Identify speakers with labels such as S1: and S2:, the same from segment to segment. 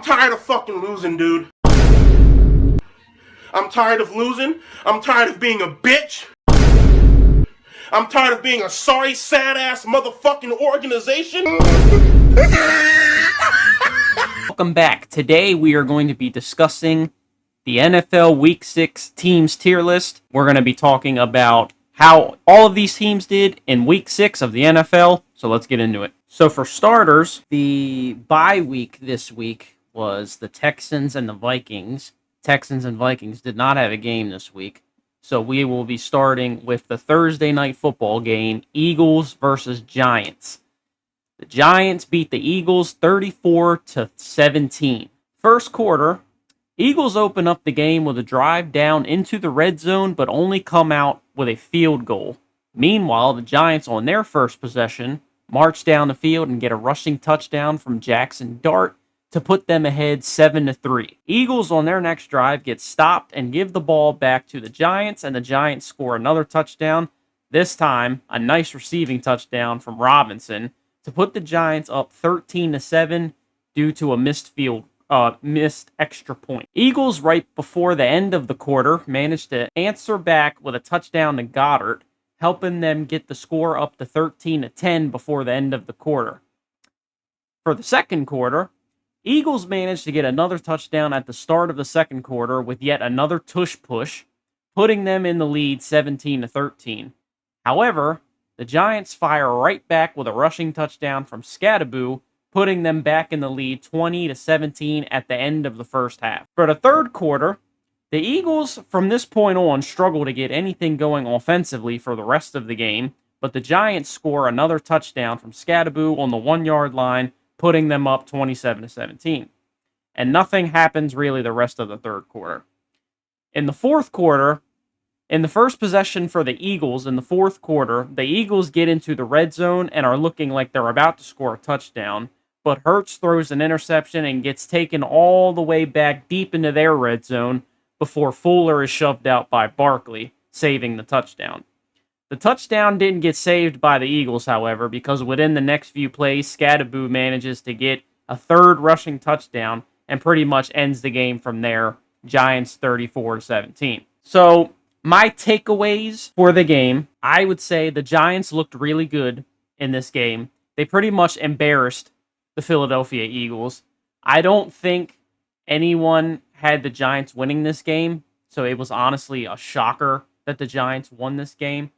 S1: tired of fucking losing, dude. I'm tired of losing. I'm tired of being a bitch. I'm tired of being a sorry, sad-ass motherfucking organization.
S2: Welcome back. Today we are going to be discussing the NFL Week 6 teams tier list. We're going to be talking about how all of these teams did in Week 6 of the NFL. So let's get into it. So for starters, the bye week this week was the Texans and the Vikings. Texans and Vikings did not have a game this week. So we will be starting with the Thursday night football game, Eagles versus Giants. The Giants beat the Eagles 34-17. First quarter, Eagles open up the game with a drive down into the red zone, but only come out with a field goal. Meanwhile, the Giants on their first possession march down the field and get a rushing touchdown from Jackson Dart to put them ahead 7-3. Eagles on their next drive get stopped and give the ball back to the Giants, and the Giants score another touchdown. This time, a nice receiving touchdown from Robinson to put the Giants up 13-7 due to a missed extra point. Eagles, right before the end of the quarter, managed to answer back with a touchdown to Goddard, helping them get the score up to 13-10 before the end of the quarter. For the second quarter, Eagles managed to get another touchdown at the start of the second quarter with yet another tush push, putting them in the lead 17-13. However, the Giants fire right back with a rushing touchdown from Scadaboo, putting them back in the lead 20-17 at the end of the first half. For the third quarter, the Eagles from this point on struggle to get anything going offensively for the rest of the game, but the Giants score another touchdown from Scadaboo on the 1-yard line, putting them up 27-17. And nothing happens really the rest of the third quarter. In the fourth quarter, in the first possession for the Eagles in the fourth quarter, the Eagles get into the red zone and are looking like they're about to score a touchdown, but Hurts throws an interception and gets taken all the way back deep into their red zone before Fuller is shoved out by Barkley, saving the touchdown. The touchdown didn't get saved by the Eagles, however, because within the next few plays, Scadaboo manages to get a third rushing touchdown and pretty much ends the game from there, Giants 34-17. So, my takeaways for the game, I would say the Giants looked really good in this game. They pretty much embarrassed the Philadelphia Eagles. I don't think anyone had the Giants winning this game, so it was honestly a shocker that the Giants won this game.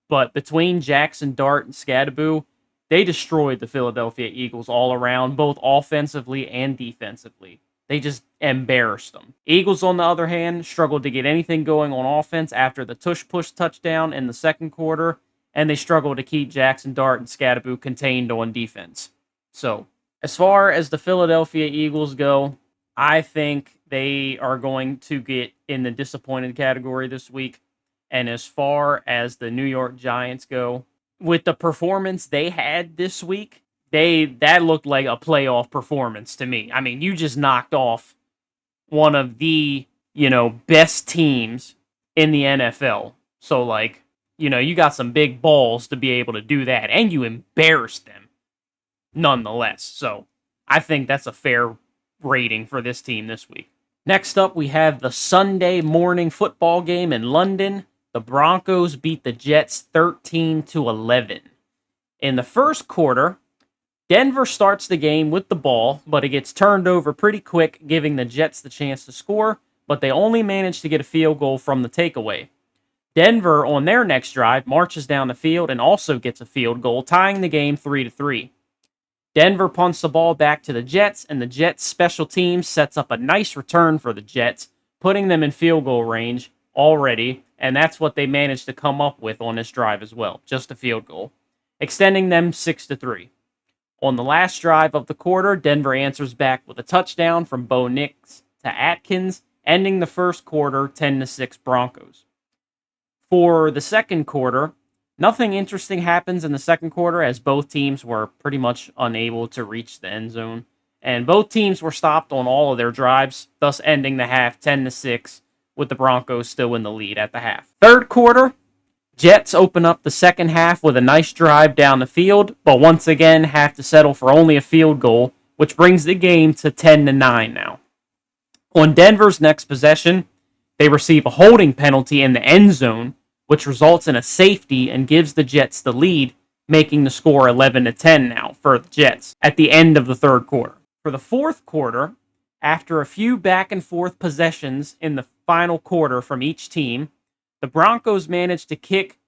S2: But between Jackson Dart and Scadaboo, they destroyed the Philadelphia Eagles all around, both offensively and defensively. They just embarrassed them. Eagles, on the other hand, struggled to get anything going on offense after the tush-push touchdown in the second quarter, and they struggled to keep Jackson Dart and Scadaboo contained on defense. So, as far as the Philadelphia Eagles go, I think they are going to get in the disappointed category this week. And as far as the New York Giants go, with the performance they had this week, that looked like a playoff performance to me. I mean, you just knocked off one of the, best teams in the NFL. So, you got some big balls to be able to do that. And you embarrassed them, nonetheless. So, I think that's a fair rating for this team this week. Next up, we have the Sunday morning football game in London. The Broncos beat the Jets 13-11. In the first quarter, Denver starts the game with the ball, but it gets turned over pretty quick, giving the Jets the chance to score, but they only manage to get a field goal from the takeaway. Denver, on their next drive, marches down the field and also gets a field goal, tying the game 3-3. Denver punts the ball back to the Jets, and the Jets' special teams sets up a nice return for the Jets, putting them in field goal range already, and that's what they managed to come up with on this drive as well, just a field goal, extending them 6-3. On the last drive of the quarter, Denver answers back with a touchdown from Bo Nix to Atkins, ending the first quarter 10-6 Broncos. For the second quarter, nothing interesting happens in the second quarter as both teams were pretty much unable to reach the end zone, and both teams were stopped on all of their drives, thus ending the half 10-6 with the Broncos still in the lead at the half. Third quarter, Jets open up the second half with a nice drive down the field, but once again have to settle for only a field goal which brings the game to 10-9 now. On Denver's next possession, they receive a holding penalty in the end zone, which results in a safety and gives the Jets the lead, making the score 11-10 now for the Jets at the end of the third quarter. For the fourth quarter, after a few back and forth possessions in the final quarter from each team, the Broncos managed to kick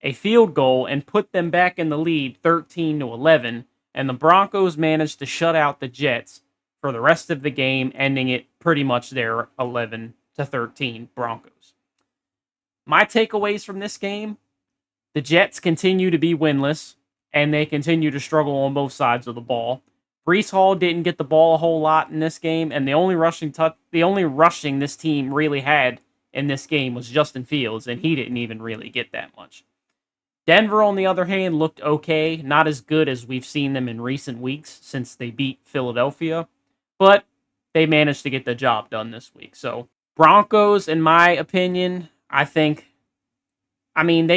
S2: a field goal and put them back in the lead 13-11, and the Broncos managed to shut out the Jets for the rest of the game, ending it pretty much there 11-13 Broncos. My takeaways from this game: the Jets continue to be winless, and they continue to struggle on both sides of the ball. Breece Hall didn't get the ball a whole lot in this game, and the only rushing this team really had in this game was Justin Fields, and he didn't even really get that much. Denver, on the other hand, looked okay, not as good as we've seen them in recent weeks since they beat Philadelphia, but they managed to get the job done this week. So, Broncos, in my opinion, they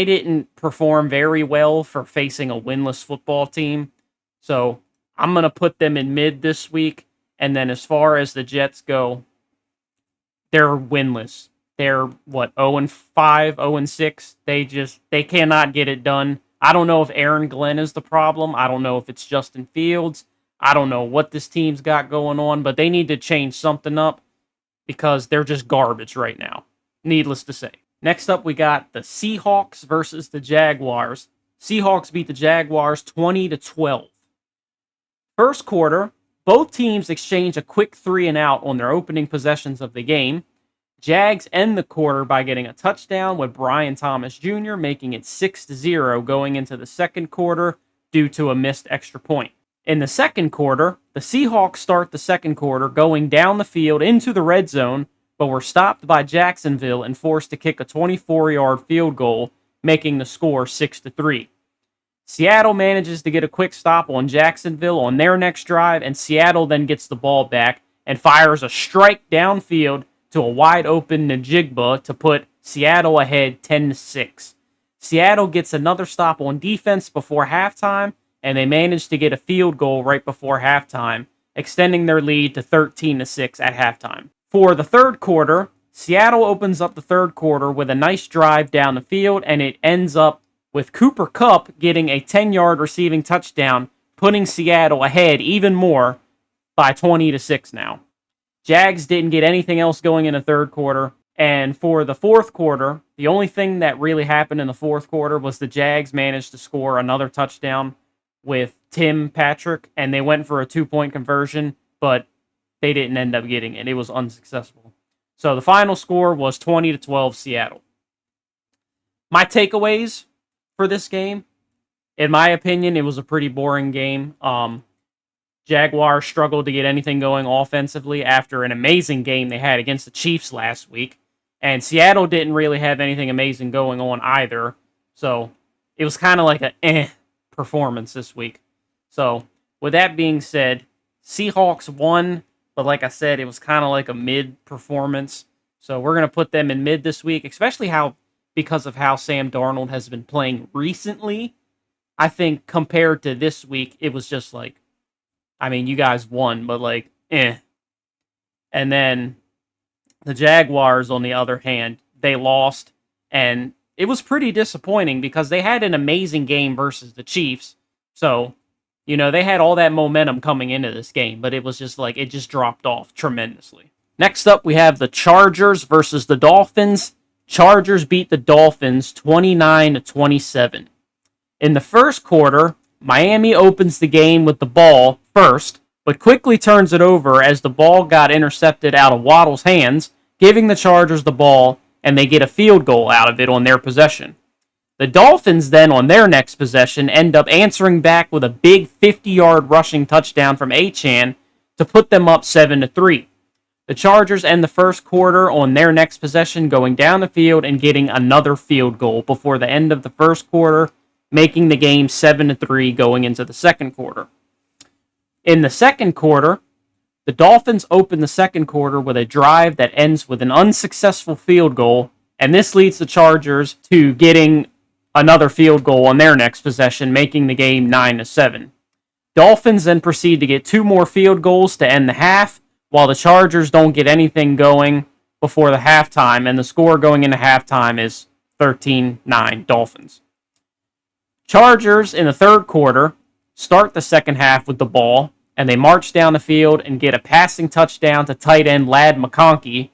S2: didn't perform very well for facing a winless football team. So, I'm going to put them in mid this week. And then as far as the Jets go, they're winless. They're, 0-5, 0-6. They cannot get it done. I don't know if Aaron Glenn is the problem. I don't know if it's Justin Fields. I don't know what this team's got going on, but they need to change something up because they're just garbage right now. Needless to say. Next up, we got the Seahawks versus the Jaguars. Seahawks beat the Jaguars 20-12. First quarter, both teams exchange a quick 3-and-out on their opening possessions of the game. Jags end the quarter by getting a touchdown with Brian Thomas Jr. making it 6-0 going into the second quarter due to a missed extra point. In the second quarter, the Seahawks start the second quarter going down the field into the red zone, but were stopped by Jacksonville and forced to kick a 24-yard field goal, making the score 6-3. Seattle manages to get a quick stop on Jacksonville on their next drive, and Seattle then gets the ball back and fires a strike downfield to a wide-open Najigba to put Seattle ahead 10-6. Seattle gets another stop on defense before halftime, and they manage to get a field goal right before halftime, extending their lead to 13-6 at halftime. For the third quarter, Seattle opens up the third quarter with a nice drive down the field, and it ends up with Cooper Kupp getting a 10-yard receiving touchdown, putting Seattle ahead even more by 20-6 now. Jags didn't get anything else going in the third quarter, and for the fourth quarter, the only thing that really happened in the fourth quarter was the Jags managed to score another touchdown with Tim Patrick, and they went for a 2-point conversion, but they didn't end up getting it. It was unsuccessful. So the final score was 20-12 Seattle. My takeaways for this game, in my opinion, it was a pretty boring game. Jaguars struggled to get anything going offensively after an amazing game they had against the Chiefs last week, and Seattle didn't really have anything amazing going on either. So it was kind of like a performance this week. So with that being said, Seahawks won, but like I said, it was kind of like a mid performance. So we're going to put them in mid this week, especially because of how Sam Darnold has been playing recently. I think compared to this week, it was just like, you guys won, but And then the Jaguars, on the other hand, they lost, and it was pretty disappointing because they had an amazing game versus the Chiefs. So, they had all that momentum coming into this game, but it was just it just dropped off tremendously. Next up, we have the Chargers versus the Dolphins. Chargers beat the Dolphins 29-27. In the first quarter, Miami opens the game with the ball first, but quickly turns it over as the ball got intercepted out of Waddle's hands, giving the Chargers the ball, and they get a field goal out of it on their possession. The Dolphins then, on their next possession, end up answering back with a big 50-yard rushing touchdown from Achane to put them up 7-3. The Chargers end the first quarter on their next possession, going down the field and getting another field goal before the end of the first quarter, making the game 7-3 going into the second quarter. In the second quarter, the Dolphins open the second quarter with a drive that ends with an unsuccessful field goal, and this leads the Chargers to getting another field goal on their next possession, making the game 9-7. Dolphins then proceed to get 2 more field goals to end the half, while the Chargers don't get anything going before the halftime, and the score going into halftime is 13-9 Dolphins. Chargers in the third quarter start the second half with the ball, and they march down the field and get a passing touchdown to tight end Ladd McConkey.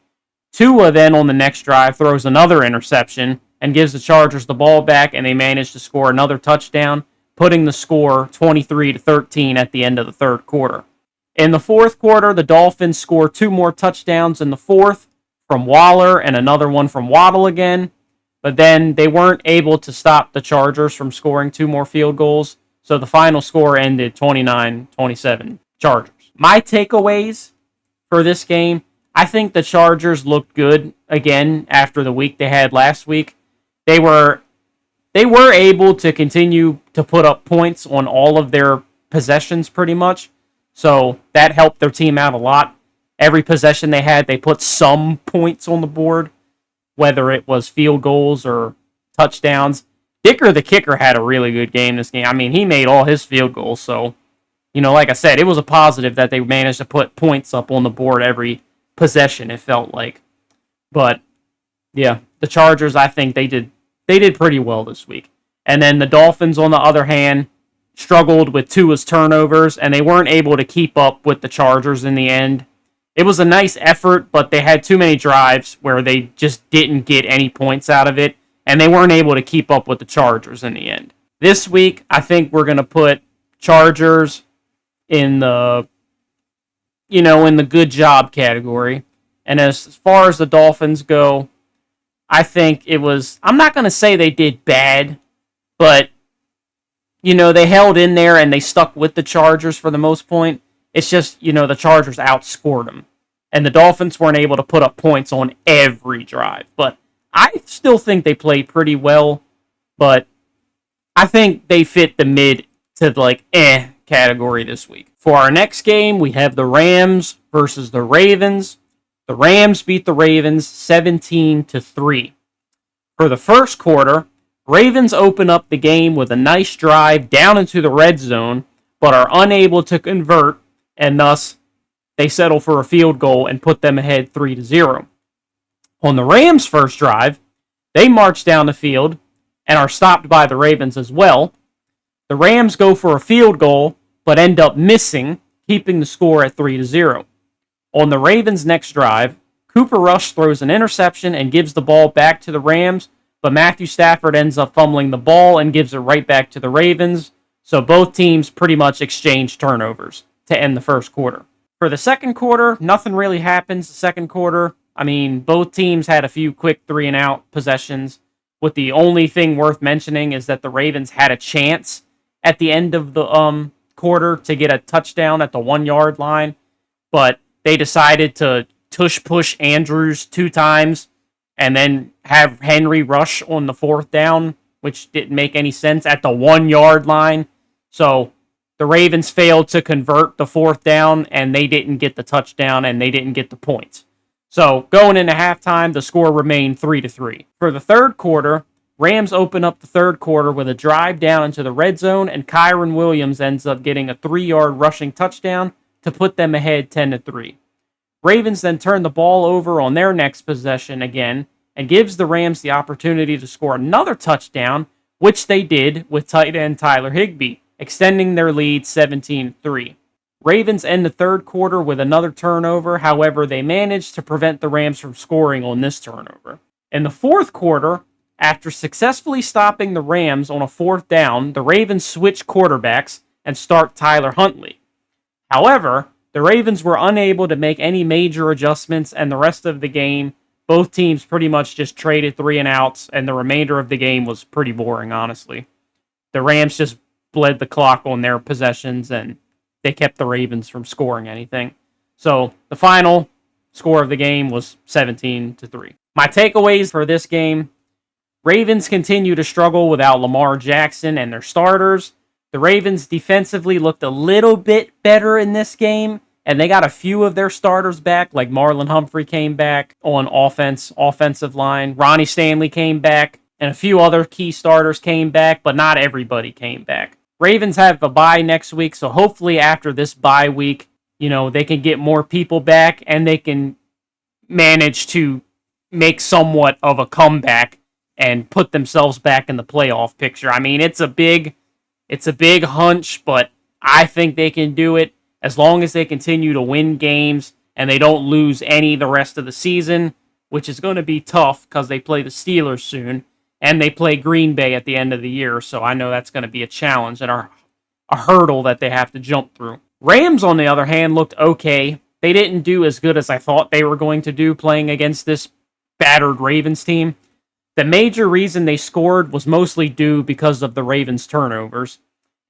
S2: Tua then on the next drive throws another interception and gives the Chargers the ball back, and they manage to score another touchdown, putting the score 23-13 at the end of the third quarter. In the fourth quarter, the Dolphins score 2 more touchdowns in the fourth from Waller and another one from Waddle again, but then they weren't able to stop the Chargers from scoring 2 more field goals, so the final score ended 29-27 Chargers. My takeaways for this game, I think the Chargers looked good again after the week they had last week. They were able to continue to put up points on all of their possessions pretty much, so that helped their team out a lot. Every possession they had, they put some points on the board, whether it was field goals or touchdowns. Dicker, the kicker, had a really good game this game. I mean, he made all his field goals, so, like I said, it was a positive that they managed to put points up on the board every possession, it felt like. But, yeah, the Chargers, I think they did pretty well this week. And then the Dolphins, on the other hand, struggled with Tua's turnovers, and they weren't able to keep up with the Chargers in the end. It was a nice effort, but they had too many drives where they just didn't get any points out of it, and they weren't able to keep up with the Chargers in the end. This week, I think we're going to put Chargers in the, in the good job category. And as far as the Dolphins go, I think it was, I'm not going to say they did bad, but, they held in there and they stuck with the Chargers for the most point. It's just, the Chargers outscored them. And the Dolphins weren't able to put up points on every drive. But I still think they played pretty well. But I think they fit the mid to category this week. For our next game, we have the Rams versus the Ravens. The Rams beat the Ravens 17-3. For the first quarter, Ravens open up the game with a nice drive down into the red zone, but are unable to convert, and thus they settle for a field goal and put them ahead 3-0. On the Rams' first drive, they march down the field and are stopped by the Ravens as well. The Rams go for a field goal, but end up missing, keeping the score at 3-0. On the Ravens' next drive, Cooper Rush throws an interception and gives the ball back to the Rams, but Matthew Stafford ends up fumbling the ball and gives it right back to the Ravens, so both teams pretty much exchange turnovers to end the first quarter. For the second quarter, nothing really happens the second quarter. I mean, both teams had a few quick 3-and-out possessions, with the only thing worth mentioning is that the Ravens had a chance at the end of the quarter to get a touchdown at the 1-yard line, but they decided to tush-push Andrews 2 times and then have Henry rush on the 4th down, which didn't make any sense, at the 1-yard line. So the Ravens failed to convert the 4th down, and they didn't get the touchdown, and they didn't get the points. So going into halftime, the score remained 3-3. For the third quarter, Rams open up the third quarter with a drive down into the red zone, and Kyron Williams ends up getting a 3-yard rushing touchdown to put them ahead 10-3. Ravens then turn the ball over on their next possession again and gives the Rams the opportunity to score another touchdown, which they did with tight end Tyler Higbee, extending their lead 17-3. Ravens end the third quarter with another turnover, however, they managed to prevent the Rams from scoring on this turnover. In the fourth quarter, after successfully stopping the Rams on a 4th down, the Ravens switch quarterbacks and start Tyler Huntley. However, the Ravens were unable to make any major adjustments, and the rest of the game, both teams pretty much just traded 3-and-outs, and the remainder of the game was pretty boring, honestly. The Rams just bled the clock on their possessions, and they kept the Ravens from scoring anything. So the final score of the game was 17-3. My takeaways for this game: Ravens continue to struggle without Lamar Jackson and their starters. The Ravens defensively looked a little bit better in this game, and they got a few of their starters back, like Marlon Humphrey came back on offensive line. Ronnie Stanley came back, and a few other key starters came back, but not everybody came back. Ravens have a bye next week, so hopefully after this bye week, they can get more people back and they can manage to make somewhat of a comeback and put themselves back in the playoff picture. I mean, it's a big hunch, but I think they can do it as long as they continue to win games and they don't lose any the rest of the season, which is going to be tough because they play the Steelers soon and they play Green Bay at the end of the year. So I know that's going to be a challenge and a hurdle that they have to jump through. Rams, on the other hand, looked okay. They didn't do as good as I thought they were going to do playing against this battered Ravens team. The major reason they scored was mostly due because of the Ravens' turnovers,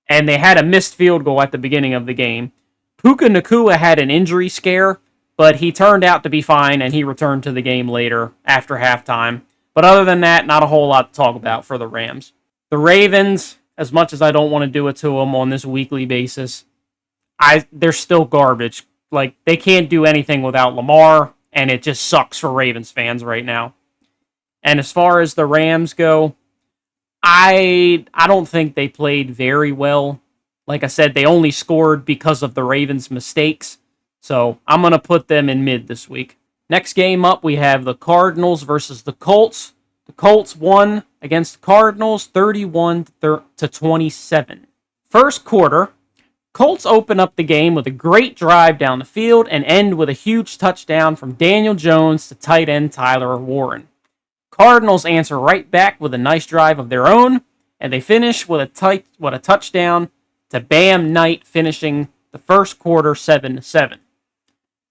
S2: and they had a missed field goal at the beginning of the game. Puka Nacua had an injury scare, but he turned out to be fine, and he returned to the game later after halftime. But other than that, not a whole lot to talk about for the Rams. The Ravens, as much as I don't want to do it to them on this weekly basis, they're still garbage. Like, they can't do anything without Lamar, and it just sucks for Ravens fans right now. And as far as the Rams go, I don't think they played very well. Like I said, they only scored because of the Ravens' mistakes. So I'm going to put them in mid this week. Next game up, we have the Cardinals versus the Colts. The Colts won against the Cardinals 31-27. First quarter, Colts open up the game with a great drive down the field and end with a huge touchdown from Daniel Jones to tight end Tyler Warren. Cardinals answer right back with a nice drive of their own, and they finish with a touchdown to Bam Knight, finishing the first quarter 7-7.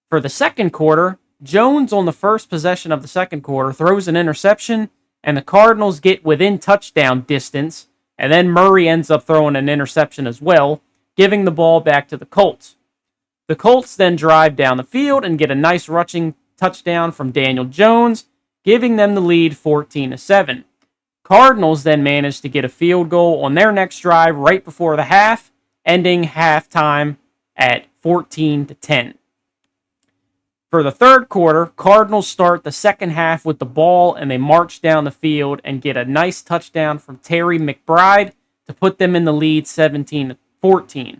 S2: For the second quarter, Jones on the first possession of the second quarter throws an interception, and the Cardinals get within touchdown distance, and then Murray ends up throwing an interception as well, giving the ball back to the Colts. The Colts then drive down the field and get a nice rushing touchdown from Daniel Jones, giving them the lead 14-7. Cardinals then managed to get a field goal on their next drive right before the half, ending halftime at 14-10. For the third quarter, Cardinals start the second half with the ball and they march down the field and get a nice touchdown from Terry McBride to put them in the lead 17-14.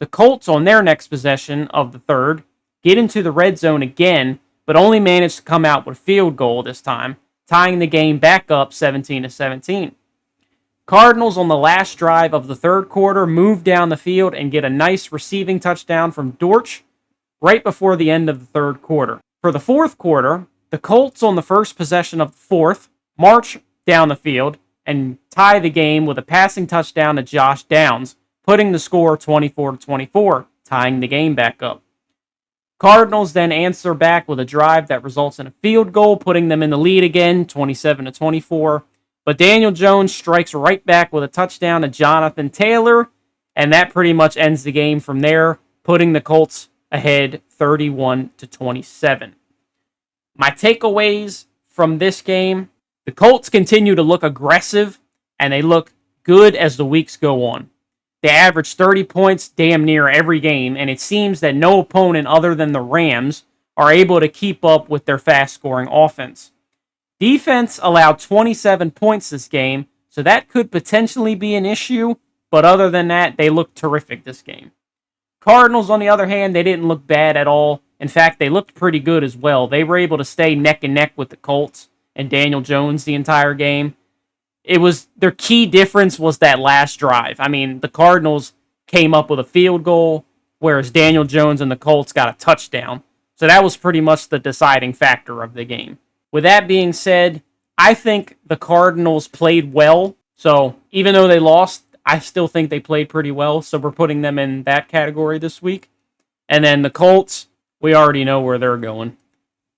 S2: The Colts on their next possession of the third get into the red zone again, but only managed to come out with a field goal this time, tying the game back up 17-17. Cardinals on the last drive of the third quarter move down the field and get a nice receiving touchdown from Dortch right before the end of the third quarter. For the fourth quarter, the Colts on the first possession of the fourth march down the field and tie the game with a passing touchdown to Josh Downs, putting the score 24-24, tying the game back up. Cardinals then answer back with a drive that results in a field goal, putting them in the lead again, 27-24. But Daniel Jones strikes right back with a touchdown to Jonathan Taylor, and that pretty much ends the game from there, putting the Colts ahead 31-27. My takeaways from this game: the Colts continue to look aggressive, and they look good as the weeks go on. They average 30 points damn near every game, and it seems that no opponent other than the Rams are able to keep up with their fast-scoring offense. Defense allowed 27 points this game, so that could potentially be an issue, but other than that, they looked terrific this game. Cardinals, on the other hand, they didn't look bad at all. In fact, they looked pretty good as well. They were able to stay neck and neck with the Colts and Daniel Jones the entire game. Their key difference was that last drive. I mean, the Cardinals came up with a field goal, whereas Daniel Jones and the Colts got a touchdown. So that was pretty much the deciding factor of the game. With that being said, I think the Cardinals played well. So even though they lost, I still think they played pretty well. So we're putting them in that category this week. And then the Colts, we already know where they're going.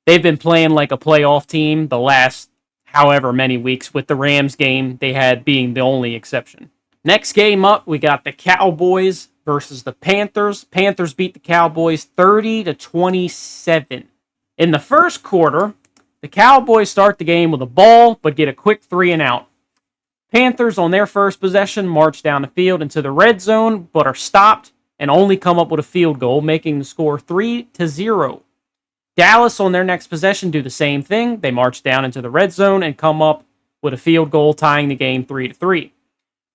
S2: They've been playing like a playoff team the last however many weeks, with the Rams game they had being the only exception. Next game up, we got the Cowboys versus the Panthers. Panthers beat the Cowboys 30-27. In the first quarter, the Cowboys start the game with a ball, but get a quick 3-and-out. Panthers on their first possession march down the field into the red zone, but are stopped and only come up with a field goal, making the score 3-0. Dallas on their next possession do the same thing. They march down into the red zone and come up with a field goal, tying the game 3-3.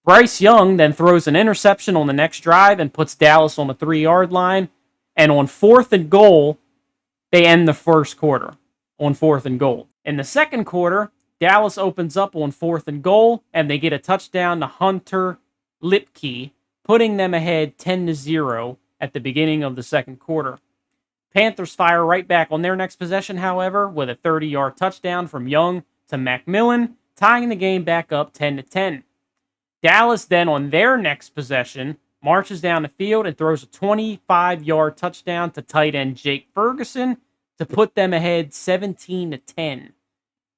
S2: Bryce Young then throws an interception on the next drive and puts Dallas on the 3-yard line. And on 4th and goal, they end the first quarter on 4th and goal. In the second quarter, Dallas opens up on 4th and goal, and they get a touchdown to Hunter Lipke, putting them ahead 10-0 at the beginning of the second quarter. Panthers fire right back on their next possession, however, with a 30-yard touchdown from Young to Macmillan, tying the game back up 10-10. Dallas then, on their next possession, marches down the field and throws a 25-yard touchdown to tight end Jake Ferguson to put them ahead 17-10.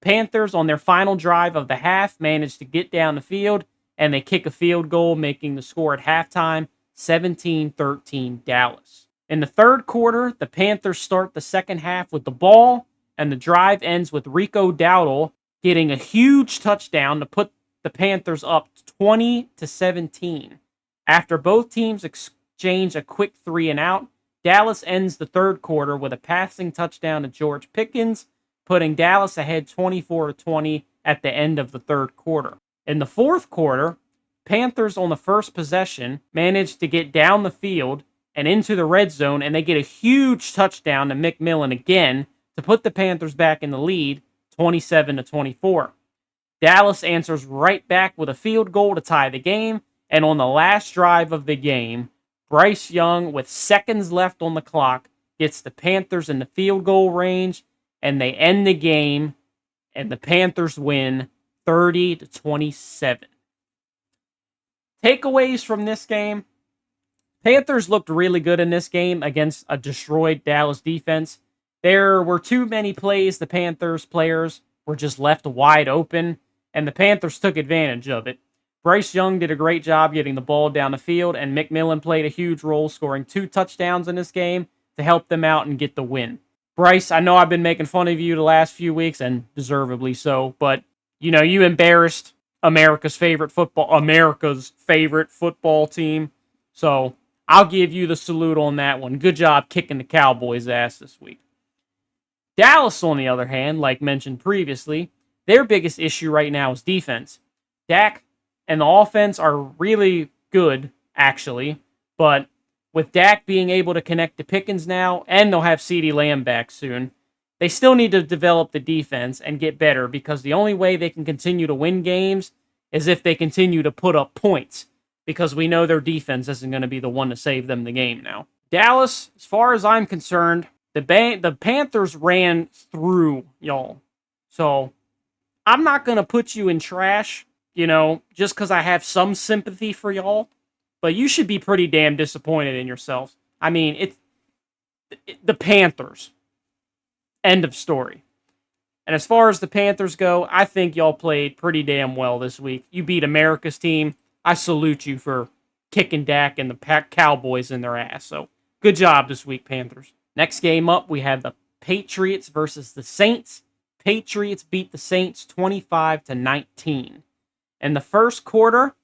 S2: Panthers, on their final drive of the half, managed to get down the field, and they kick a field goal, making the score at halftime 17-13 Dallas. In the third quarter, the Panthers start the second half with the ball, and the drive ends with Rico Dowdle getting a huge touchdown to put the Panthers up 20-17. After both teams exchange a quick 3-and-out, Dallas ends the third quarter with a passing touchdown to George Pickens, putting Dallas ahead 24-20 at the end of the third quarter. In the fourth quarter, Panthers on the first possession managed to get down the field and into the red zone, and they get a huge touchdown to McMillan again to put the Panthers back in the lead 27-24. Dallas answers right back with a field goal to tie the game, and on the last drive of the game, Bryce Young, with seconds left on the clock, gets the Panthers in the field goal range, and they end the game, and the Panthers win 30-27. Takeaways from this game: Panthers looked really good in this game against a destroyed Dallas defense. There were too many plays the Panthers players were just left wide open, and the Panthers took advantage of it. Bryce Young did a great job getting the ball down the field, and McMillan played a huge role, scoring 2 touchdowns in this game to help them out and get the win. Bryce, I know I've been making fun of you the last few weeks, and deservedly so, but you embarrassed America's favorite football team. So I'll give you the salute on that one. Good job kicking the Cowboys' ass this week. Dallas, on the other hand, like mentioned previously, their biggest issue right now is defense. Dak and the offense are really good, actually, but with Dak being able to connect to Pickens now, and they'll have CeeDee Lamb back soon, they still need to develop the defense and get better, because the only way they can continue to win games is if they continue to put up points, because we know their defense isn't going to be the one to save them the game now. Dallas, as far as I'm concerned, the Panthers ran through y'all. So I'm not going to put you in trash, just because I have some sympathy for y'all. But you should be pretty damn disappointed in yourselves. I mean, it's the Panthers. End of story. And as far as the Panthers go, I think y'all played pretty damn well this week. You beat America's team. I salute you for kicking Dak and the Cowboys in their ass. So good job this week, Panthers. Next game up, we have the Patriots versus the Saints. Patriots beat the Saints 25-19. In the first quarter,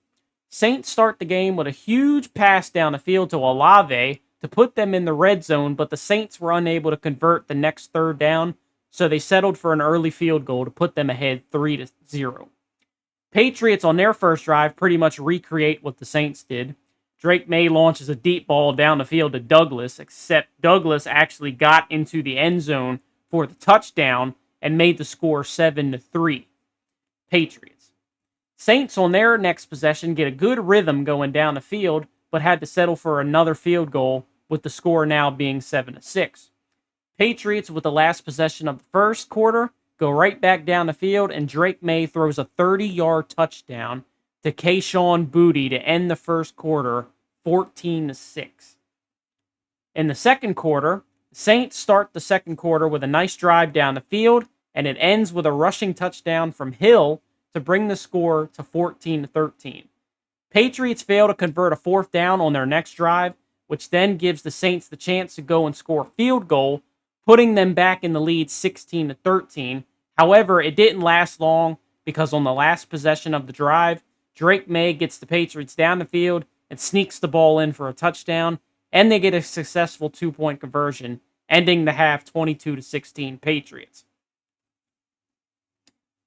S2: Saints start the game with a huge pass down the field to Olave to put them in the red zone, but the Saints were unable to convert the next third down, so they settled for an early field goal to put them ahead 3-0. Patriots on their first drive pretty much recreate what the Saints did. Drake May launches a deep ball down the field to Douglas, except Douglas actually got into the end zone for the touchdown and made the score 7-3. Patriots. Saints on their next possession get a good rhythm going down the field, but had to settle for another field goal, with the score now being 7-6. Patriots, with the last possession of the first quarter, go right back down the field, and Drake May throws a 30-yard touchdown to Kayshon Boutte to end the first quarter 14-6. In the second quarter, Saints start the second quarter with a nice drive down the field, and it ends with a rushing touchdown from Hill to bring the score to 14-13. Patriots fail to convert a fourth down on their next drive, which then gives the Saints the chance to go and score a field goal, putting them back in the lead 16-13. However, it didn't last long, because on the last possession of the drive, Drake May gets the Patriots down the field and sneaks the ball in for a touchdown, and they get a successful 2-point conversion, ending the half 22-16 Patriots.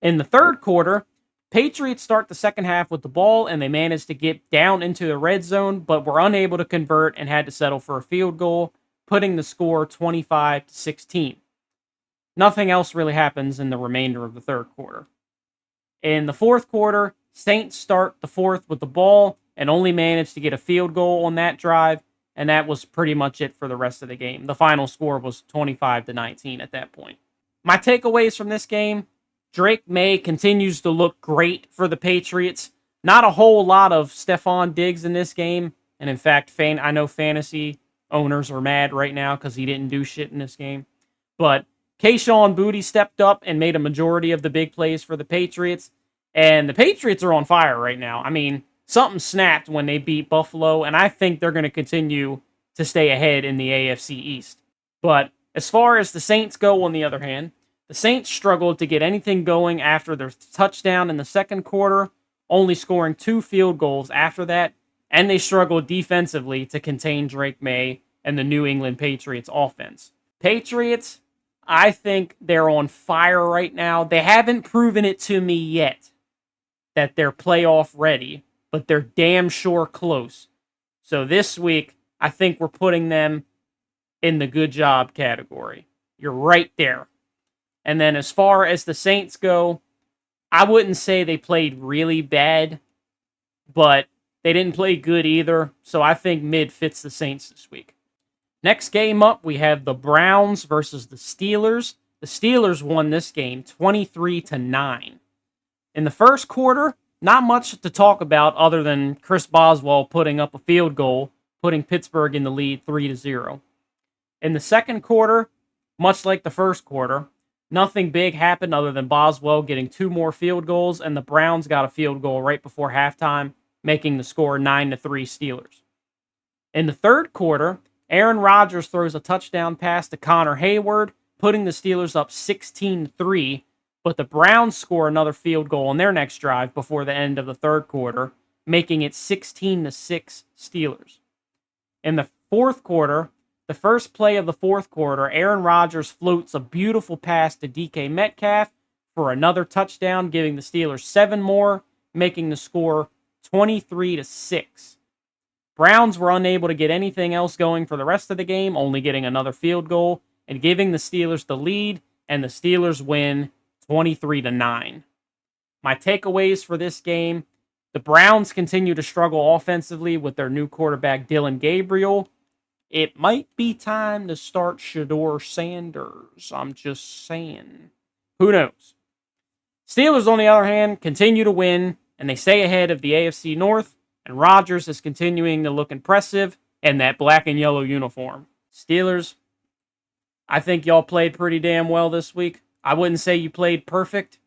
S2: In the third quarter, Patriots start the second half with the ball, and they managed to get down into the red zone, but were unable to convert and had to settle for a field goal, putting the score 25-16. Nothing else really happens in the remainder of the third quarter. In the fourth quarter, Saints start the fourth with the ball and only managed to get a field goal on that drive, and that was pretty much it for the rest of the game. The final score was 25-19 at that point. My takeaways from this game: Drake May continues to look great for the Patriots. Not a whole lot of Stephon Diggs in this game, and in fact, I know fantasy owners are mad right now because he didn't do shit in this game. But Kayshon Boutte stepped up and made a majority of the big plays for the Patriots, and the Patriots are on fire right now. I mean, something snapped when they beat Buffalo, and I think they're going to continue to stay ahead in the AFC East. But as far as the Saints go, on the other hand, the Saints struggled to get anything going after their touchdown in the second quarter, only scoring 2 field goals after that, and they struggled defensively to contain Drake May and the New England Patriots offense. Patriots, I think they're on fire right now. They haven't proven it to me yet that they're playoff ready, but they're damn sure close. So this week, I think we're putting them in the good job category. You're right there. And then as far as the Saints go, I wouldn't say they played really bad, but they didn't play good either. So I think mid fits the Saints this week. Next game up, we have the Browns versus the Steelers. The Steelers won this game 23-9. In the first quarter, not much to talk about other than Chris Boswell putting up a field goal, putting Pittsburgh in the lead 3-0. In the second quarter, much like the first quarter, nothing big happened other than Boswell getting 2 more field goals, and the Browns got a field goal right before halftime, making the score 9-3 Steelers. In the third quarter, Aaron Rodgers throws a touchdown pass to Connor Hayward, putting the Steelers up 16-3, but the Browns score another field goal on their next drive before the end of the third quarter, making it 16-6 Steelers. In the fourth quarter, the first play of the fourth quarter, Aaron Rodgers floats a beautiful pass to DK Metcalf for another touchdown, giving the Steelers 7 more, making the score 23-6. Browns were unable to get anything else going for the rest of the game, only getting another field goal and giving the Steelers the lead, and the Steelers win 23-9. My takeaways for this game: the Browns continue to struggle offensively with their new quarterback Dylan Gabriel. It might be time to start Shedeur Sanders. I'm just saying. Who knows? Steelers, on the other hand, continue to win, and they stay ahead of the AFC North, and Rodgers is continuing to look impressive in that black and yellow uniform. Steelers, I think y'all played pretty damn well this week. I wouldn't say you played perfect,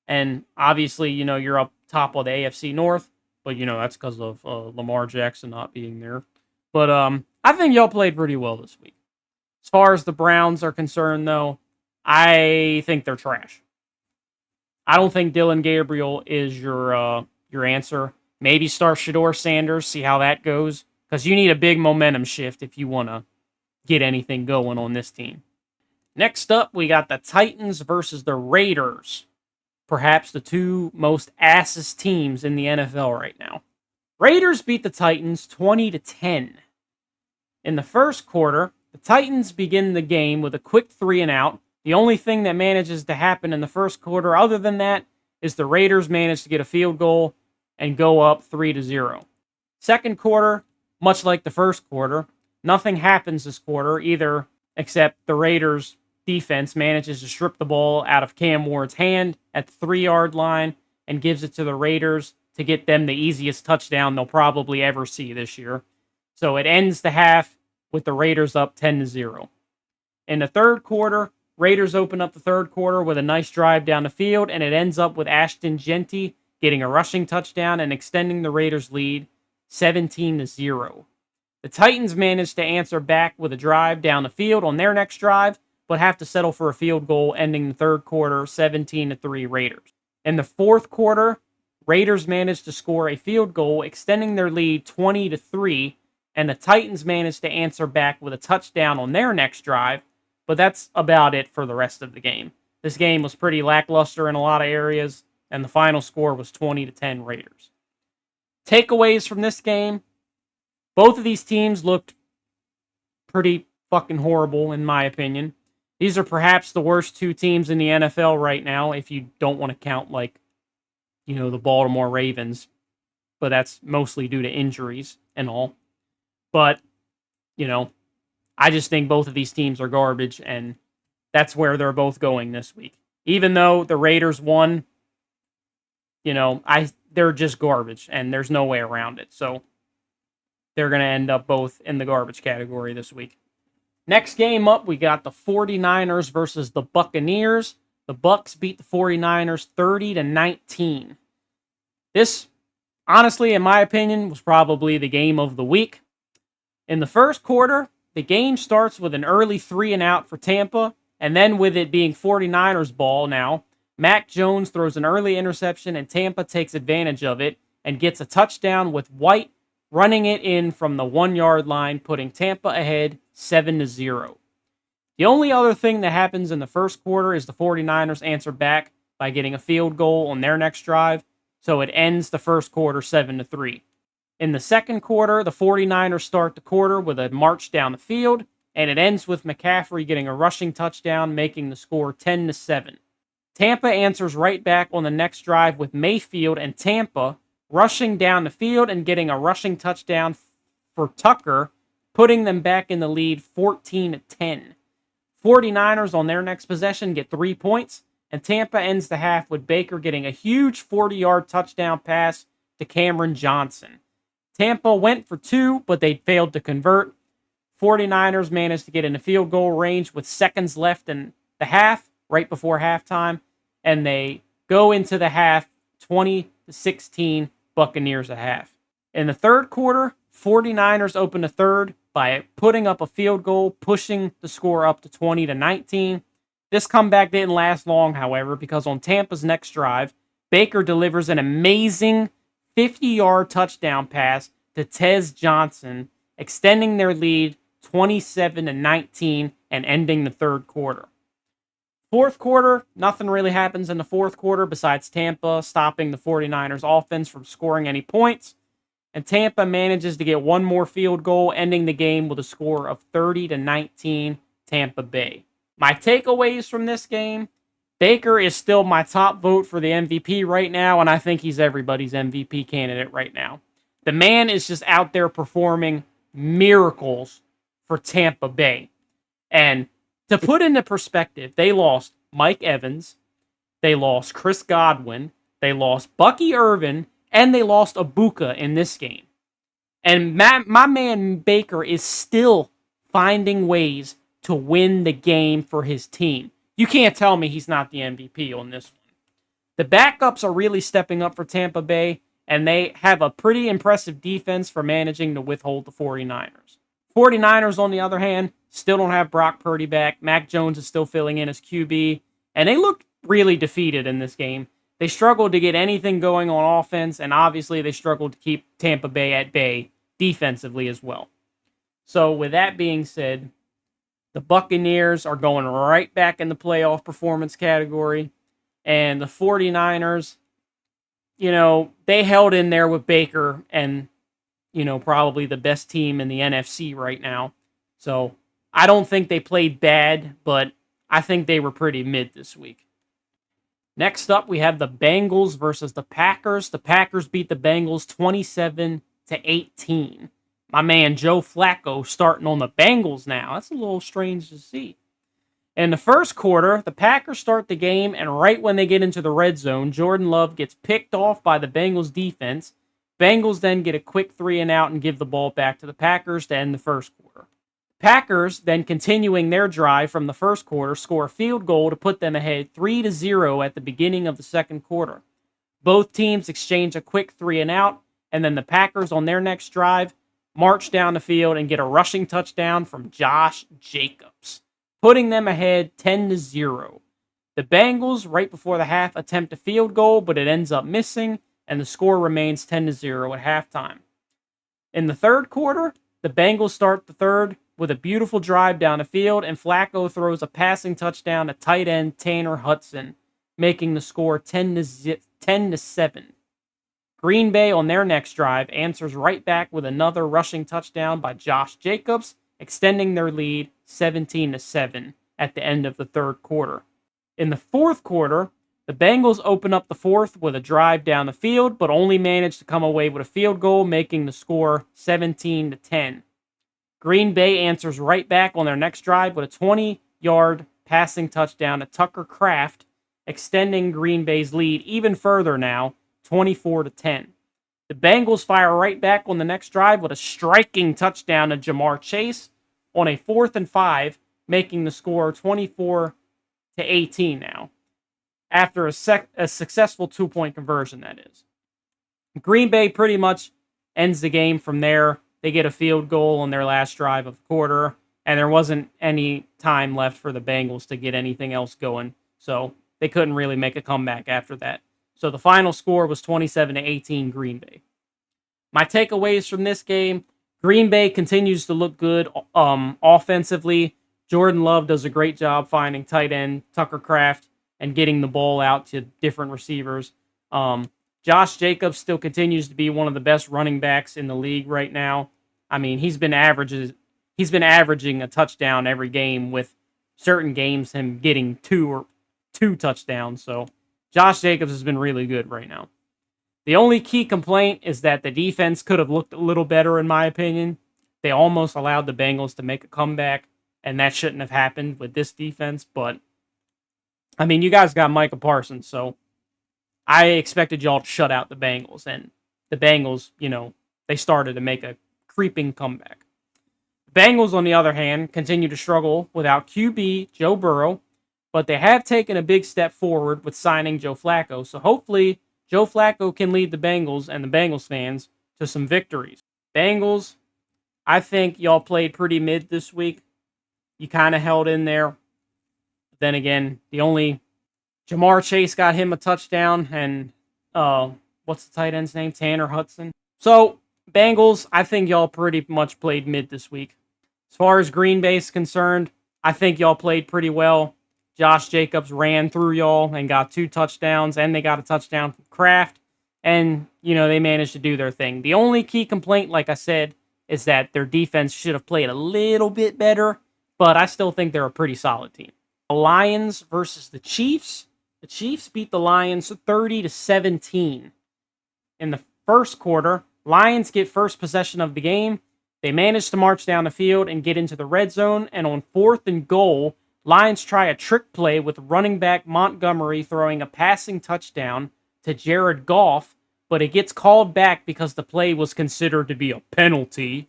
S2: and obviously, you're up top of the AFC North, but, that's because of Lamar Jackson not being there. But I think y'all played pretty well this week. As far as the Browns are concerned, though, I think they're trash. I don't think Dylan Gabriel is your answer. Maybe start Shedeur Sanders, see how that goes, because you need a big momentum shift if you want to get anything going on this team. Next up, we got the Titans versus the Raiders. Perhaps the 2 most asses teams in the NFL right now. Raiders beat the Titans 20-10. In the first quarter, the Titans begin the game with a quick 3-and-out. The only thing that manages to happen in the first quarter other than that is the Raiders manage to get a field goal and go up 3-0. Second quarter, much like the first quarter, nothing happens this quarter either except the Raiders defense manages to strip the ball out of Cam Ward's hand at the 3-yard line and gives it to the Raiders to get them the easiest touchdown they'll probably ever see this year. So it ends the half with the Raiders up 10-0. In the third quarter, Raiders open up the third quarter with a nice drive down the field, and it ends up with Ashton Genty getting a rushing touchdown and extending the Raiders' lead 17-0. The Titans managed to answer back with a drive down the field on their next drive, but have to settle for a field goal, ending the third quarter 17-3 Raiders. In the fourth quarter, Raiders managed to score a field goal, extending their lead 20-3, and the Titans managed to answer back with a touchdown on their next drive, but that's about it for the rest of the game. This game was pretty lackluster in a lot of areas, and the final score was 20-10 Raiders. Takeaways from this game: both of these teams looked pretty fucking horrible, in my opinion. These are perhaps the worst two teams in the NFL right now, if you don't want to count, the Baltimore Ravens. But that's mostly due to injuries and all. But, I just think both of these teams are garbage, and that's where they're both going this week. Even though the Raiders won, they're just garbage, and there's no way around it. So they're going to end up both in the garbage category this week. Next game up, we got the 49ers versus the Buccaneers. The Bucks beat the 49ers 30-19. This, honestly, in my opinion, was probably the game of the week. In the first quarter, the game starts with an early 3-and-out for Tampa, and then with it being 49ers ball now, Mac Jones throws an early interception, and Tampa takes advantage of it and gets a touchdown with White running it in from the 1-yard line, putting Tampa ahead 7-0. The only other thing that happens in the first quarter is the 49ers answer back by getting a field goal on their next drive, so it ends the first quarter 7-3. In the second quarter, the 49ers start the quarter with a march down the field, and it ends with McCaffrey getting a rushing touchdown, making the score 10-7. Tampa answers right back on the next drive with Mayfield and Tampa rushing down the field and getting a rushing touchdown for Tucker, putting them back in the lead 14-10. 49ers on their next possession get 3 points, and Tampa ends the half with Baker getting a huge 40-yard touchdown pass to Cameron Johnson. Tampa went for 2, but they failed to convert. 49ers managed to get in the field goal range with seconds left in the half, right before halftime, and they go into the half 20-16, Buccaneers a half. In the third quarter, 49ers opened the third by putting up a field goal, pushing the score up to 20-19. This comeback didn't last long, however, because on Tampa's next drive, Baker delivers an amazing 50-yard touchdown pass to Tez Johnson, extending their lead 27-19 and ending the third quarter. Fourth quarter, nothing really happens in the fourth quarter besides Tampa stopping the 49ers offense from scoring any points, and Tampa manages to get one more field goal, ending the game with a score of 30-19 Tampa Bay. My takeaways from this game: Baker is still my top vote for the MVP right now, and I think he's everybody's MVP candidate right now. The man is just out there performing miracles for Tampa Bay. And to put into perspective, they lost Mike Evans, they lost Chris Godwin, they lost Bucky Irvin, and they lost Ibuka in this game. And my man Baker is still finding ways to win the game for his team. You can't tell me he's not the MVP on this one. The backups are really stepping up for Tampa Bay, and they have a pretty impressive defense for managing to withhold the 49ers. 49ers, on the other hand, still don't have Brock Purdy back. Mac Jones is still filling in as QB, and they looked really defeated in this game. They struggled to get anything going on offense, and obviously they struggled to keep Tampa Bay at bay defensively as well. So with that being said, the Buccaneers are going right back in the playoff performance category, and the 49ers, they held in there with Baker and, probably the best team in the NFC right now. So I don't think they played bad, but I think they were pretty mid this week. Next up, we have the Bengals versus the Packers. The Packers beat the Bengals 27-18. My man Joe Flacco starting on the Bengals now. That's a little strange to see. In the first quarter, the Packers start the game, and right when they get into the red zone, Jordan Love gets picked off by the Bengals defense. Bengals then get a quick 3-and-out and give the ball back to the Packers to end the first quarter. Packers, then continuing their drive from the first quarter, score a field goal to put them ahead 3-0 at the beginning of the second quarter. Both teams exchange a quick 3-and-out, and then the Packers on their next drive march down the field and get a rushing touchdown from Josh Jacobs, putting them ahead 10-0. The Bengals, right before the half, attempt a field goal, but it ends up missing, and the score remains 10-0 at halftime. In the third quarter, the Bengals start the third with a beautiful drive down the field, and Flacco throws a passing touchdown to tight end Tanner Hudson, making the score 10-7. Green Bay on their next drive answers right back with another rushing touchdown by Josh Jacobs, extending their lead 17-7 at the end of the third quarter. In the fourth quarter, the Bengals open up the fourth with a drive down the field, but only managed to come away with a field goal, making the score 17-10. Green Bay answers right back on their next drive with a 20-yard passing touchdown to Tucker Kraft, extending Green Bay's lead even further now, 24-10. The Bengals fire right back on the next drive with a striking touchdown to Jamar Chase on a 4th and 5, making the score 24-18 now, after a successful 2-point conversion, that is. Green Bay pretty much ends the game from there. They get a field goal on their last drive of the quarter, and there wasn't any time left for the Bengals to get anything else going, so they couldn't really make a comeback after that. So the final score was 27-18 Green Bay. My takeaways from this game: Green Bay continues to look good offensively. Jordan Love does a great job finding tight end Tucker Kraft and getting the ball out to different receivers. Josh Jacobs still continues to be one of the best running backs in the league right now. I mean, he's been averaging a touchdown every game, with certain games him getting two touchdowns. So Josh Jacobs has been really good right now. The only key complaint is that the defense could have looked a little better, in my opinion. They almost allowed the Bengals to make a comeback, and that shouldn't have happened with this defense. But, I mean, you guys got Micah Parsons, so I expected y'all to shut out the Bengals. And the Bengals, they started to make a creeping comeback. The Bengals, on the other hand, continue to struggle without QB Joe Burrow, but they have taken a big step forward with signing Joe Flacco. So hopefully Joe Flacco can lead the Bengals and the Bengals fans to some victories. Bengals, I think y'all played pretty mid this week. You kind of held in there. Then again, Jamar Chase got him a touchdown, and what's the tight end's name? Tanner Hudson. So, Bengals, I think y'all pretty much played mid this week. As far as Green Bay is concerned, I think y'all played pretty well. Josh Jacobs ran through y'all and got 2 touchdowns, and they got a touchdown from Kraft, and, they managed to do their thing. The only key complaint, like I said, is that their defense should have played a little bit better, but I still think they're a pretty solid team. The Lions versus the Chiefs. The Chiefs beat the Lions 30-17. In the first quarter, Lions get first possession of the game. They manage to march down the field and get into the red zone, and on 4th and goal, Lions try a trick play with running back Montgomery throwing a passing touchdown to Jared Goff, but it gets called back because the play was considered to be a penalty.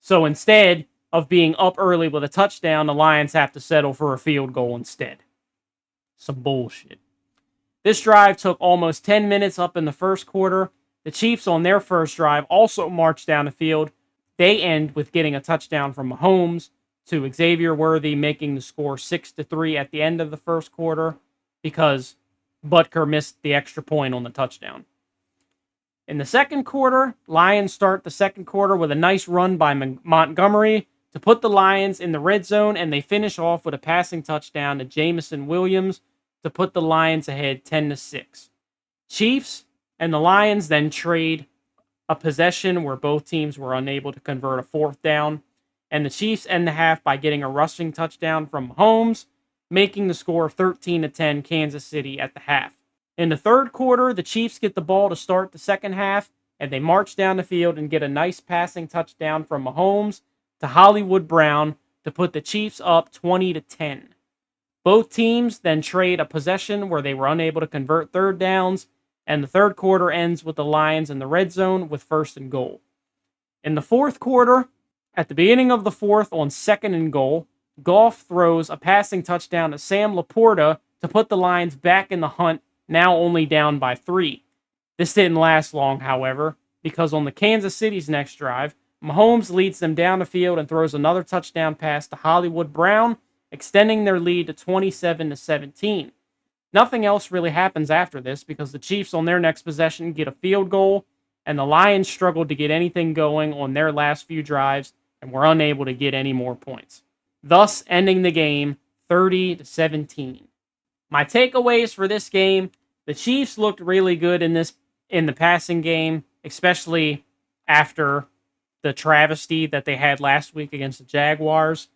S2: So instead of being up early with a touchdown, the Lions have to settle for a field goal instead. Some bullshit. This drive took almost 10 minutes up in the first quarter. The Chiefs on their first drive also marched down the field. They end with getting a touchdown from Mahomes to Xavier Worthy, making the score 6-3 at the end of the first quarter because Butker missed the extra point on the touchdown. In the second quarter, Lions start the second quarter with a nice run by Montgomery to put the Lions in the red zone, and they finish off with a passing touchdown to Jamison Williams to put the Lions ahead 10-6. Chiefs and the Lions then trade a possession where both teams were unable to convert a 4th down, and the Chiefs end the half by getting a rushing touchdown from Mahomes, making the score 13-10 Kansas City at the half. In the third quarter, the Chiefs get the ball to start the second half, and they march down the field and get a nice passing touchdown from Mahomes to Hollywood Brown to put the Chiefs up 20-10. Both teams then trade a possession where they were unable to convert third downs, and the third quarter ends with the Lions in the red zone with 1st and goal. In the fourth quarter, at the beginning of the fourth on 2nd and goal, Goff throws a passing touchdown to Sam Laporta to put the Lions back in the hunt, now only down by 3. This didn't last long, however, because on the Kansas City's next drive, Mahomes leads them down the field and throws another touchdown pass to Hollywood Brown, extending their lead to 27-17. Nothing else really happens after this because the Chiefs on their next possession get a field goal, and the Lions struggled to get anything going on their last few drives and were unable to get any more points, thus ending the game 30-17. My takeaways for this game, the Chiefs looked really good in the passing game, especially after the travesty that they had last week against the Jaguars.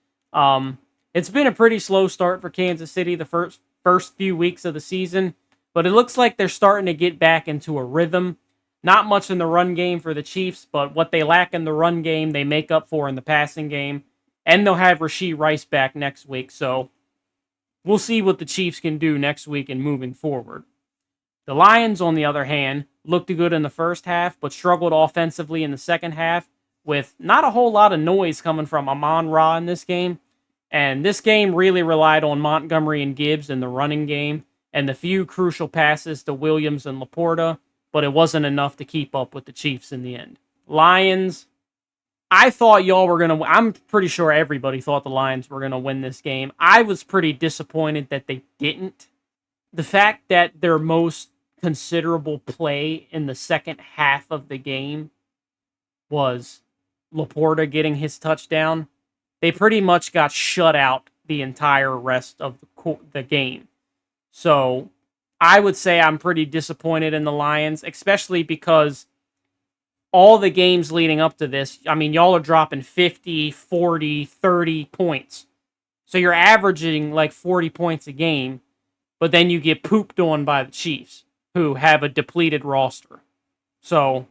S2: It's been a pretty slow start for Kansas City the first few weeks of the season, but it looks like they're starting to get back into a rhythm. Not much in the run game for the Chiefs, but what they lack in the run game, they make up for in the passing game. And they'll have Rashee Rice back next week, so we'll see what the Chiefs can do next week and moving forward. The Lions, on the other hand, looked good in the first half, but struggled offensively in the second half, with not a whole lot of noise coming from Amon-Ra in this game. And this game really relied on Montgomery and Gibbs in the running game, and the few crucial passes to Williams and Laporta, but it wasn't enough to keep up with the Chiefs in the end. Lions, I thought y'all were going to I'm pretty sure everybody thought the Lions were going to win this game. I was pretty disappointed that they didn't. The fact that their most considerable play in the second half of the game was Laporta getting his touchdown. They pretty much got shut out the entire rest of the game. So I would say I'm pretty disappointed in the Lions, especially because all the games leading up to this, I mean, y'all are dropping 50, 40, 30 points. So you're averaging like 40 points a game, but then you get pooped on by the Chiefs, who have a depleted roster. So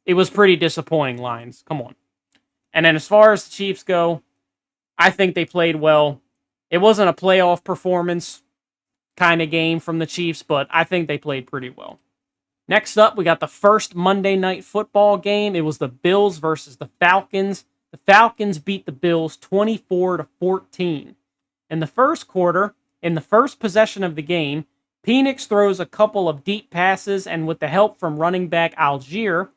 S2: it was pretty disappointing, Lions. Come on. And then as far as the Chiefs go, I think they played well. It wasn't a playoff performance kind of game from the Chiefs, but I think they played pretty well. Next up, we got the first Monday Night Football game. It was the Bills versus the Falcons. The Falcons beat the Bills 24-14. In the first quarter, in the first possession of the game, Penix throws a couple of deep passes, and with the help from running back Algier,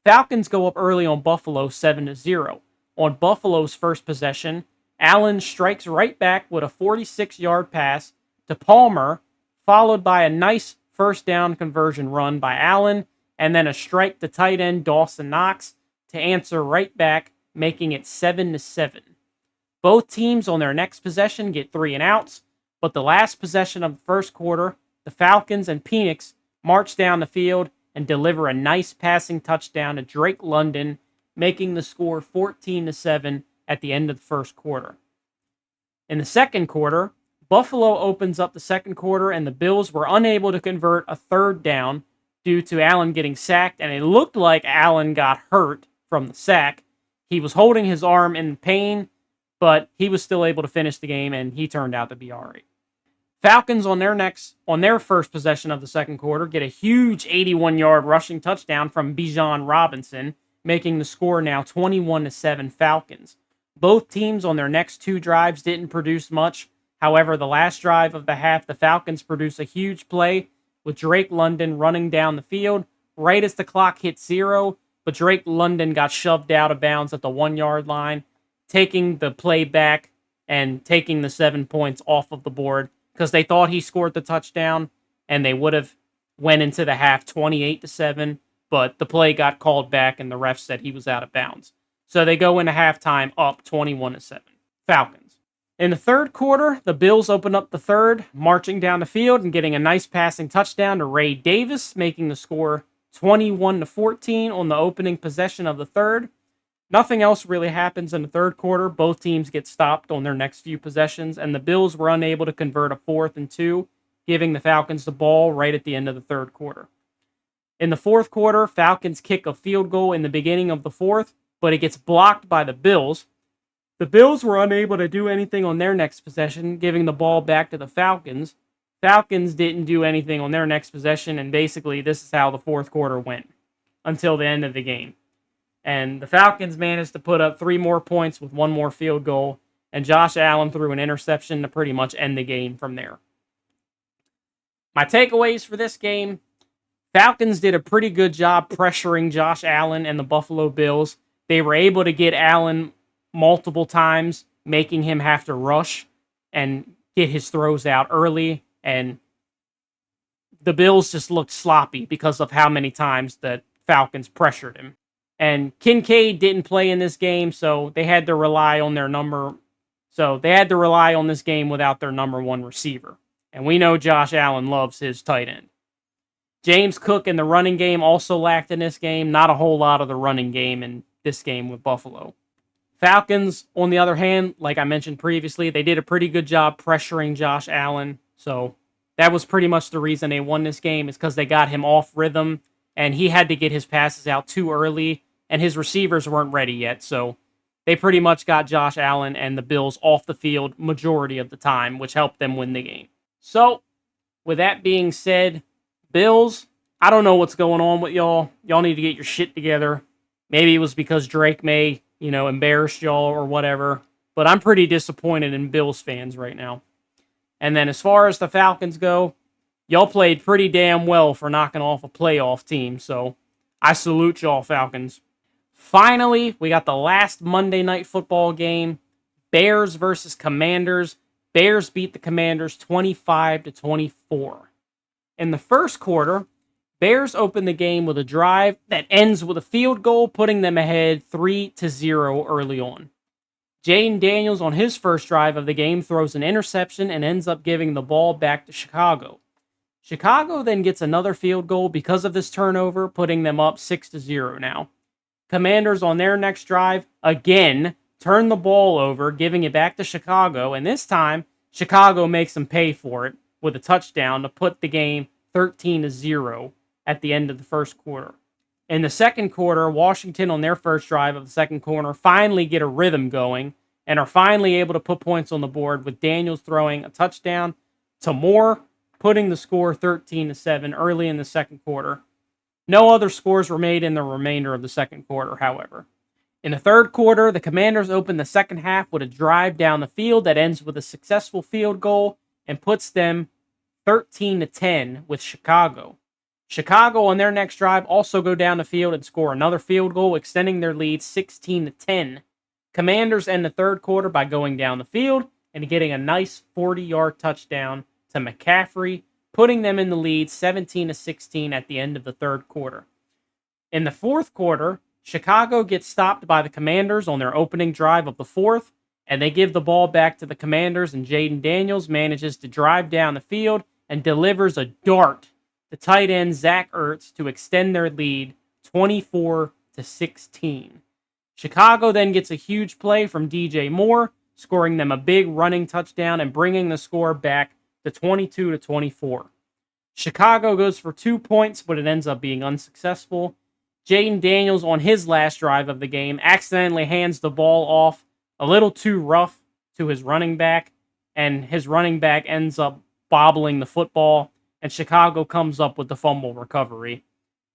S2: Falcons go up early on Buffalo 7-0. On Buffalo's first possession, Allen strikes right back with a 46-yard pass to Palmer, followed by a nice first down conversion run by Allen, and then a strike to tight end Dawson Knox to answer right back, making it 7-7. Both teams on their next possession get 3 and outs, but the last possession of the first quarter, the Falcons and Penix march down the field and deliver a nice passing touchdown to Drake London, making the score 14-7 at the end of the first quarter. In the second quarter, Buffalo opens up the second quarter, and the Bills were unable to convert a third down due to Allen getting sacked, and it looked like Allen got hurt from the sack. He was holding his arm in pain, but he was still able to finish the game, and he turned out to be all right. Falcons on their first possession of the second quarter get a huge 81-yard rushing touchdown from Bijan Robinson, making the score now 21-7 Falcons. Both teams on their next 2 drives didn't produce much. However, the last drive of the half, the Falcons produce a huge play with Drake London running down the field right as the clock hit 0, but Drake London got shoved out of bounds at the 1-yard line, taking the play back and taking the 7 points off of the board because they thought he scored the touchdown and they would have went into the half 28-7, but the play got called back and the ref said he was out of bounds. So they go into halftime up 21-7. Falcons. In the third quarter, the Bills open up the third, marching down the field and getting a nice passing touchdown to Ray Davis, making the score 21-14 on the opening possession of the third. Nothing else really happens in the third quarter. Both teams get stopped on their next few possessions, and the Bills were unable to convert a 4th and 2, giving the Falcons the ball right at the end of the third quarter. In the fourth quarter, Falcons kick a field goal in the beginning of the fourth, but it gets blocked by the Bills. The Bills were unable to do anything on their next possession, giving the ball back to the Falcons. Falcons didn't do anything on their next possession, and basically this is how the fourth quarter went until the end of the game. And the Falcons managed to put up 3 more points with 1 more field goal, and Josh Allen threw an interception to pretty much end the game from there. My takeaways for this game, Falcons did a pretty good job pressuring Josh Allen and the Buffalo Bills. They were able to get Allen multiple times, making him have to rush and get his throws out early, and the Bills just looked sloppy because of how many times the Falcons pressured him. And Kincaid didn't play in this game, so they had to rely on this game without their number 1 receiver. And we know Josh Allen loves his tight end. James Cook in the running game also lacked in this game. Not a whole lot of the running game in this game with Buffalo. Falcons, on the other hand, like I mentioned previously, they did a pretty good job pressuring Josh Allen. So that was pretty much the reason they won this game, is because they got him off rhythm, and he had to get his passes out too early, and his receivers weren't ready yet. So they pretty much got Josh Allen and the Bills off the field majority of the time, which helped them win the game. So, with that being said, Bills, I don't know what's going on with y'all. Y'all need to get your shit together. Maybe it was because Drake May, embarrassed y'all or whatever. But I'm pretty disappointed in Bills fans right now. And then as far as the Falcons go, y'all played pretty damn well for knocking off a playoff team. So, I salute y'all, Falcons. Finally, we got the last Monday Night Football game. Bears versus Commanders. Bears beat the Commanders 25-24. In the first quarter, Bears opened the game with a drive that ends with a field goal, putting them ahead 3-0 early on. Jaden Daniels, on his first drive of the game, throws an interception and ends up giving the ball back to Chicago. Chicago then gets another field goal because of this turnover, putting them up 6-0 now. Commanders on their next drive, again, turn the ball over, giving it back to Chicago, and this time, Chicago makes them pay for it with a touchdown to put the game 13-0 at the end of the first quarter. In the second quarter, Washington on their first drive of the second quarter finally get a rhythm going and are finally able to put points on the board, with Daniels throwing a touchdown to Moore, putting the score 13-7 early in the second quarter. No other scores were made in the remainder of the second quarter, however. In the third quarter, the Commanders open the second half with a drive down the field that ends with a successful field goal and puts them 13-10 with Chicago. Chicago on their next drive also go down the field and score another field goal, extending their lead 16-10. Commanders end the third quarter by going down the field and getting a nice 40-yard touchdown to McCaffrey, putting them in the lead 17-16 at the end of the third quarter. In the fourth quarter, Chicago gets stopped by the Commanders on their opening drive of the fourth, and they give the ball back to the Commanders, and Jaden Daniels manages to drive down the field and delivers a dart to tight end Zach Ertz to extend their lead 24-16. Chicago then gets a huge play from DJ Moore, scoring them a big running touchdown and bringing the score back to 22-24. Chicago goes for 2 points, but it ends up being unsuccessful. Jaden Daniels, on his last drive of the game, accidentally hands the ball off a little too rough to his running back, and his running back ends up bobbling the football, and Chicago comes up with the fumble recovery.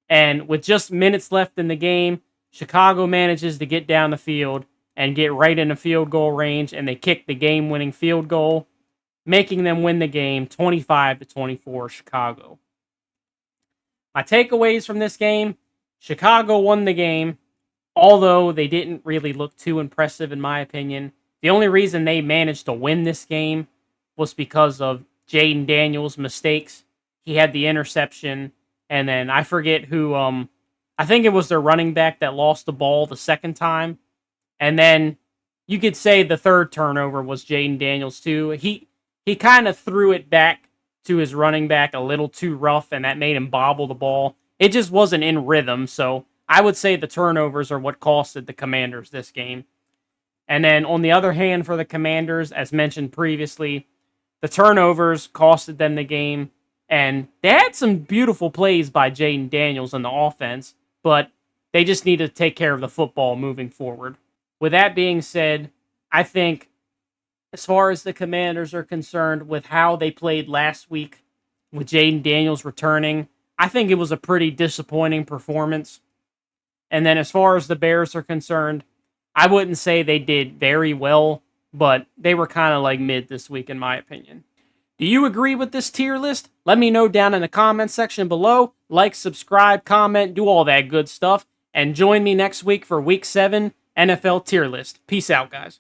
S2: And with just minutes left in the game, Chicago manages to get down the field and get right in the field goal range, and they kick the game-winning field goal, making them win the game 25-24 Chicago. My takeaways from this game: Chicago won the game, although they didn't really look too impressive in my opinion. The only reason they managed to win this game was because of Jaden Daniels' mistakes. He had the interception, and then I forget who, I think it was their running back that lost the ball the second time. And then you could say the third turnover was Jaden Daniels too. He kind of threw it back to his running back a little too rough, and that made him bobble the ball. It just wasn't in rhythm, so I would say the turnovers are what costed the Commanders this game. And then on the other hand, for the Commanders, as mentioned previously, the turnovers costed them the game, and they had some beautiful plays by Jaden Daniels in the offense, but they just need to take care of the football moving forward. With that being said, I think as far as the Commanders are concerned, with how they played last week with Jaden Daniels returning, I think it was a pretty disappointing performance. And then as far as the Bears are concerned, I wouldn't say they did very well, but they were kind of like mid this week in my opinion. Do you agree with this tier list? Let me know down in the comment section below. Like, subscribe, comment, do all that good stuff. And join me next week for Week 7 NFL tier list. Peace out, guys.